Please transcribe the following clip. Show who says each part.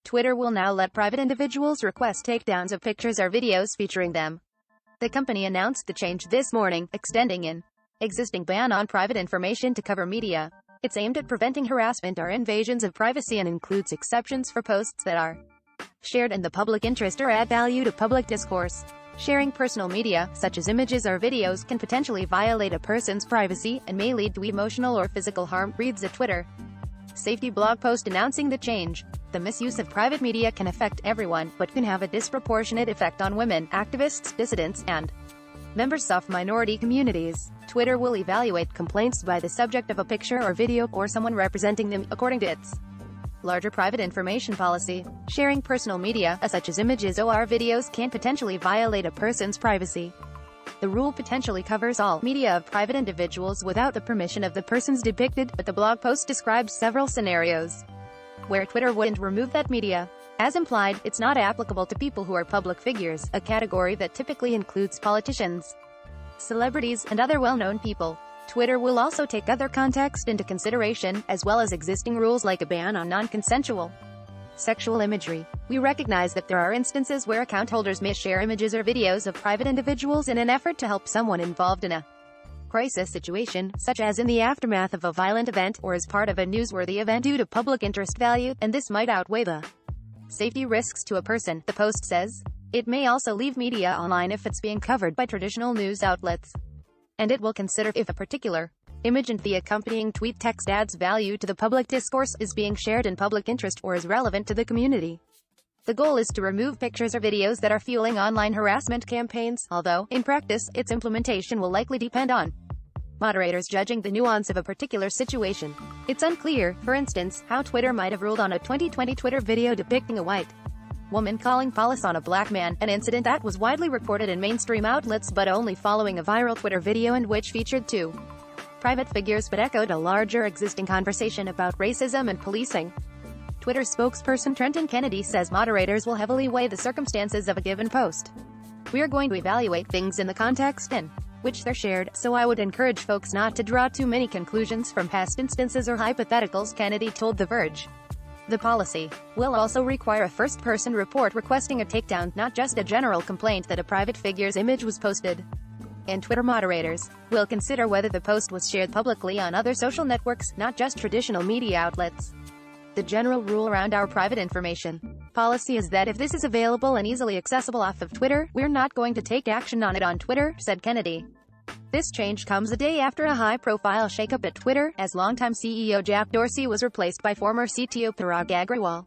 Speaker 1: Twitter will now let private individuals request takedowns of pictures or videos featuring them. The company announced the change this morning, extending an existing ban on private information to cover media. It's aimed at preventing harassment or invasions of privacy and includes exceptions for posts that are shared in the public interest or add value to public discourse. Sharing personal media, such as images or videos, can potentially violate a person's privacy and may lead to emotional or physical harm, reads a Twitter safety blog post announcing the change. The misuse of private media can affect everyone, but can have a disproportionate effect on women, activists, dissidents, and members of minority communities. Twitter will evaluate complaints by the subject of a picture or video, or someone representing them, according to its larger private information policy. Sharing personal media, such as images or videos, can potentially violate a person's privacy. The rule potentially covers all media of private individuals without the permission of the persons depicted, but the blog post describes several scenarios where Twitter wouldn't remove that media. As implied, it's not applicable to people who are public figures, a category that typically includes politicians, celebrities, and other well-known people. Twitter will also take other context into consideration, as well as existing rules like a ban on non-consensual sexual imagery. We recognize that there are instances where account holders may share images or videos of private individuals in an effort to help someone involved in a crisis situation, such as in the aftermath of a violent event, or as part of a newsworthy event due to public interest value, and this might outweigh the safety risks to a person, the post says. It may also leave media online if it's being covered by traditional news outlets, and it will consider if a particular image and the accompanying tweet text adds value to the public discourse, is being shared in public interest, or is relevant to the community. The goal is to remove pictures or videos that are fueling online harassment campaigns, although, in practice, its implementation will likely depend on moderators judging the nuance of a particular situation. It's unclear, for instance, how Twitter might have ruled on a 2020 Twitter video depicting a white woman calling police on a black man, an incident that was widely reported in mainstream outlets but only following a viral Twitter video and which featured two private figures but echoed a larger existing conversation about racism and policing. Twitter spokesperson Trenton Kennedy says moderators will heavily weigh the circumstances of a given post. We are going to evaluate things in the context in which they're shared, so I would encourage folks not to draw too many conclusions from past instances or hypotheticals, Kennedy told The Verge. The policy will also require a first-person report requesting a takedown, not just a general complaint that a private figure's image was posted. And Twitter moderators will consider whether the post was shared publicly on other social networks, not just traditional media outlets. The general rule around our private information policy is that if this is available and easily accessible off of Twitter, we're not going to take action on it on Twitter, said Kennedy. This change comes a day after a high-profile shakeup at Twitter, as longtime CEO Jack Dorsey was replaced by former CTO Parag Agrawal.